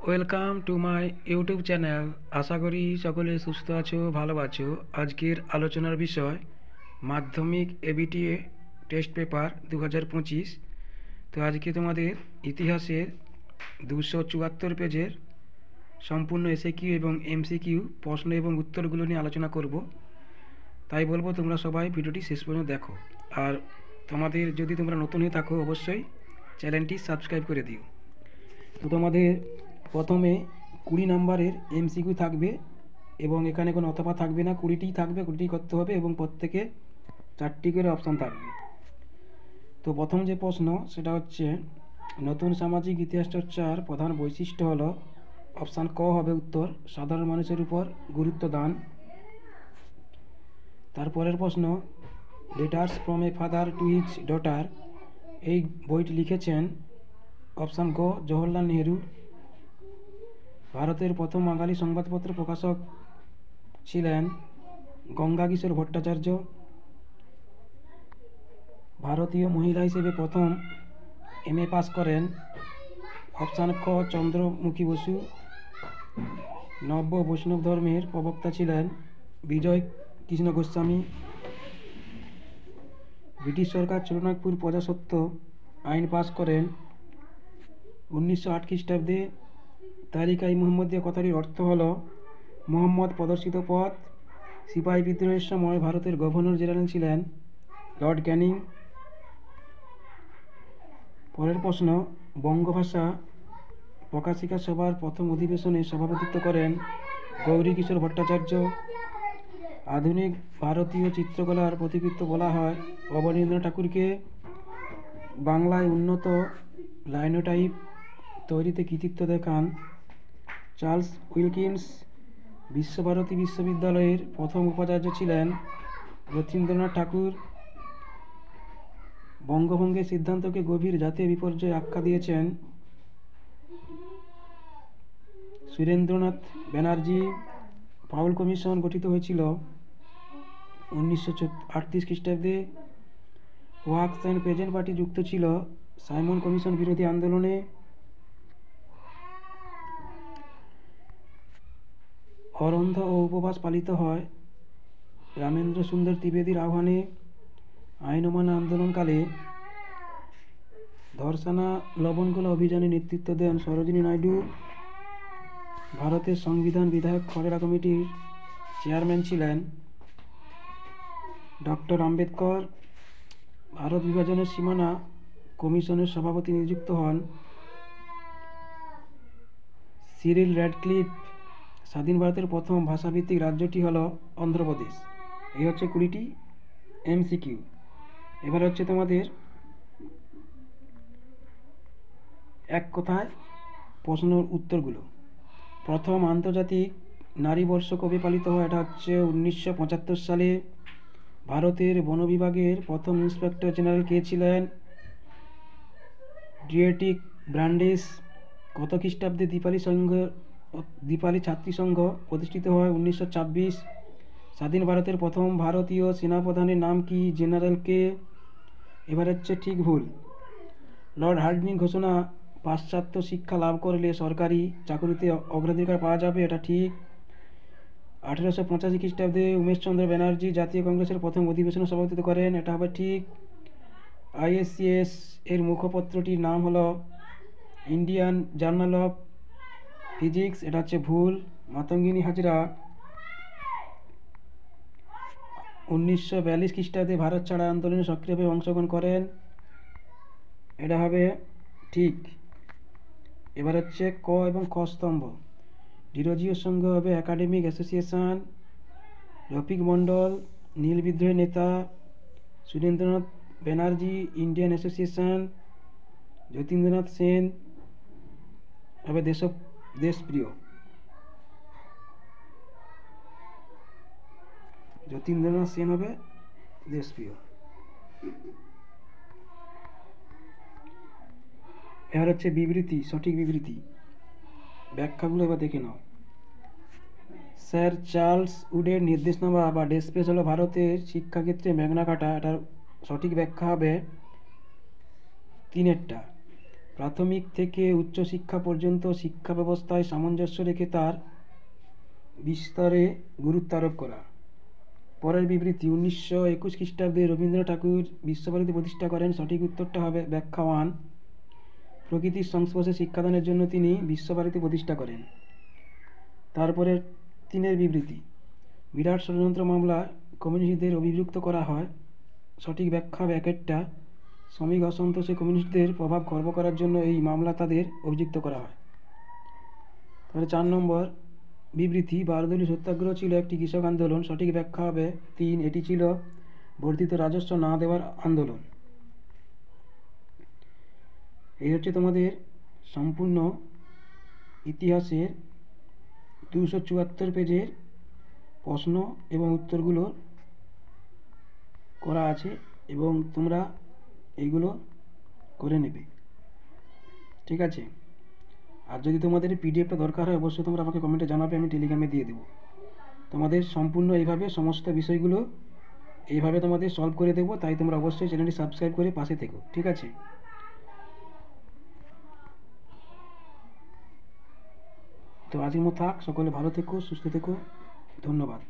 Welcome to my YouTube channel. আশা করি সকলে সুস্থ আছো, ভালো আছো। আজকের আলোচনার বিষয় মাধ্যমিক এবিটি টেস্ট পেপার 2025। তো আজকে তোমাদের ইতিহাসের 274 পেজের সম্পূর্ণ এসএকিউ এবং এমসিকিউ প্রশ্ন এবং উত্তরগুলো নিয়ে আলোচনা করব। তাই বলবো তোমরা সবাই ভিডিওটি শেষ পর্যন্ত দেখো। আর তোমাদের যদি তোমরা নতুন হয়ে থাকো অবশ্যই চ্যানেলটি সাবস্ক্রাইব করে দিও। তো তোমাদের প্রথমে 20 নম্বরের এমসিকিউ থাকবে এবং এখানে কোনো অথবা থাকবে না, 20টিই থাকবে, 20টিই করতে হবে এবং প্রত্যেকে 4টি করে অপশান থাকবে। তো প্রথম যে প্রশ্ন সেটা হচ্ছে নতুন সামাজিক ইতিহাস চর্চার প্রধান বৈশিষ্ট্য হলো, অপশান ক হবে উত্তর, সাধারণ মানুষের উপর গুরুত্ব দান। তারপরের প্রশ্ন letters from a father to his daughter, এই বইটি লিখেছেন অপশান গ জওহরলাল নেহেরু। ভারতের প্রথম বাঙালি সংবাদপত্র প্রকাশক ছিলেন গঙ্গা কিশোর ভট্টাচার্য। ভারতীয় মহিলা হিসেবে প্রথম এমএ পাস করেন অপশান খ চন্দ্রমুখী বসু। নব্য বৈষ্ণব ধর্মের প্রবক্তা ছিলেন বিজয় কৃষ্ণ গোস্বামী। ব্রিটিশ সরকার ছোটনাগপুর প্রজাস্বত্ব আইন পাস করেন 1908 খ্রিস্টাব্দে। তারিখ-ই মুহাম্মদিয়া কথাটির অর্থ হল মোহাম্মদ প্রদর্শিত পথ। সিপাহী বিদ্রোহের সময় ভারতের গভর্নর জেনারেল ছিলেন লর্ড ক্যানিং। পরের প্রশ্ন বঙ্গভাষা প্রকাশিকা সভার প্রথম অধিবেশনে সভাপতিত্ব করেন গৌরী কিশোর ভট্টাচার্য। আধুনিক ভারতীয় চিত্রকলার প্রতিকৃতি বলা হয় অবনীন্দ্রনাথ ঠাকুরকে। বাংলায় উন্নত লাইনোটাইপ তৈরিতে কৃতিত্ব দেখান চার্লস উইলকিন্স। বিশ্বভারতী বিশ্ববিদ্যালয়ের প্রথম উপাচার্য ছিলেন রথীন্দ্রনাথ ঠাকুর। বঙ্গভঙ্গের সিদ্ধান্তকে গভীর জাতীয় বিপর্যয় আখ্যা দিয়েছেন সুরেন্দ্রনাথ ব্যানার্জি। পাউল কমিশন গঠিত হয়েছিল 1938 খ্রিস্টাব্দে। ওয়ার্কস অ্যান্ড প্রেজেন্ট পার্টি যুক্ত ছিল সাইমন কমিশন বিরোধী আন্দোলনে। অরন্ধ ও উপবাস পালিত হয় রামেন্দ্র সুন্দর ত্রিবেদীর আহ্বানে। আইন অমান্য আন্দোলনকালে ধর্ষণা লবণগোলা অভিযানে নেতৃত্ব দেন সরোজিনী নাইডু। ভারতের সংবিধান বিধায়ক খসড়া কমিটির চেয়ারম্যান ছিলেন ডক্টর আম্বেদকর। ভারত বিভাজনের সীমানা কমিশনের সভাপতি নিযুক্ত হন সিরিল র্যাডক্লিফ। স্বাধীন ভারতের প্রথম ভাষাভিত্তিক রাজ্যটি হল অন্ধ্রপ্রদেশ। এই হচ্ছে 20টি এমসিকিউ। এবার হচ্ছে তোমাদের এক কথায় প্রশ্নের উত্তরগুলো। প্রথম আন্তর্জাতিক নারী বর্ষ কবে পালিত হয়? এটা হচ্ছে 1975 সালে। ভারতের বন বিভাগের প্রথম ইন্সপেক্টর জেনারেল কে ছিলেন? ডিয়েটিক ব্র্যান্ডিস। কত খ্রিস্টাব্দে দীপালি ছাত্রী সংঘ প্রতিষ্ঠিত হয়? 1926। স্বাধীন ভারতের প্রথম ভারতীয় সেনাপ্রধানের নাম কি? জেনারেল কে। এবার হচ্ছে ঠিক ভুল। লর্ড হার্ডিঞ্জ ঘোষণা, পাশ্চাত্য শিক্ষা লাভ করলে সরকারি চাকুরিতে অগ্রাধিকার পাওয়া যাবে, এটা ঠিক। 1885 খ্রিস্টাব্দে উমেশচন্দ্র ব্যানার্জি জাতীয় কংগ্রেসের প্রথম অধিবেশনে সভাপতিত্ব করেন, এটা হবে ঠিক। আইএসিএস এর মুখপত্রটির নাম হলো ইন্ডিয়ান জার্নাল অফ ফিজিক্স, এটা হচ্ছে ভুল। মাতঙ্গিনী হাজরা 1942 খ্রিস্টাব্দে ভারত ছাড়া আন্দোলনে সক্রিয়ভাবে অংশগ্রহণ করেন, এটা হবে ঠিক। এবার হচ্ছে ক এবং খ স্তম্ভ। ডিরোজিও সংঘ হবে একাডেমিক অ্যাসোসিয়েশন। রফিক মণ্ডল নীল বিদ্রোহের নেতা। Surendranath Banerjee Indian association. যতীন্দ্রনাথ সেন হবে দেশপ্রিয়। যতীন্দ্রনাথ সেন হবে দেশপ্রিয়। এবার হচ্ছে বিবৃতি, সঠিক বিবৃতি। ব্যাখ্যাগুলো এবার দেখে নাও। স্যার চার্লস উডের নির্দেশনামা বা ডেসপেস হলো ভারতের শিক্ষাক্ষেত্রে ম্যাগনা কার্টা। এটার সঠিক ব্যাখ্যা হবে তিনেরটা। প্রাথমিক থেকে উচ্চশিক্ষা পর্যন্ত শিক্ষা ব্যবস্থায় সামঞ্জস্য রেখে তার বিস্তারে গুরুত্ব আরোপ করা। পরের বিবৃতি 1921 খ্রিস্টাব্দে রবীন্দ্রনাথ ঠাকুর বিশ্বভারতী প্রতিষ্ঠা করেন। সঠিক উত্তরটা হবে ব্যাখ্যা 1, প্রকৃতির সংস্পর্শে শিক্ষাদানের জন্য তিনি বিশ্বভারতী প্রতিষ্ঠা করেন। তারপরে 3-এর বিবৃতি, বিরাট ষড়যন্ত্র মামলায় কমিউনিস্টদের অভিযুক্ত করা হয়। সঠিক ব্যাখ্যা ব্যাকেটটা, শ্রমিক অসন্তোষে কমিউনিস্টদের প্রভাব খর্ব করার জন্য এই মামলা তাদের অভিযুক্ত করা হয়। তাহলে 4 নম্বর বিবৃতি, বারদলীয় সত্যাগ্রহ ছিল একটি কৃষক আন্দোলন। সঠিক ব্যাখ্যা হবে 3, এটি ছিল বর্ধিত রাজস্ব না দেওয়ার আন্দোলন। এই হচ্ছে তোমাদের সম্পূর্ণ ইতিহাসের 274 পেজের প্রশ্ন এবং উত্তরগুলো করা আছে এবং তোমরা এইগুলো করে নেবে, ঠিক আছে। আর যদি তোমাদের পিডিএফটা দরকার হয় অবশ্যই তোমরা আমাকে কমেন্টে জানাবে, আমি টেলিগ্রামে দিয়ে দেবো। তোমাদের সম্পূর্ণ এইভাবে সমস্ত বিষয়গুলো এইভাবে তোমাদের সলভ করে দেবো, তাই তোমরা অবশ্যই চ্যানেলটি সাবস্ক্রাইব করে পাশে থেকো, ঠিক আছে। তো আজকের মতো থাক, সকলে ভালো থেকো, সুস্থ থেকো, ধন্যবাদ।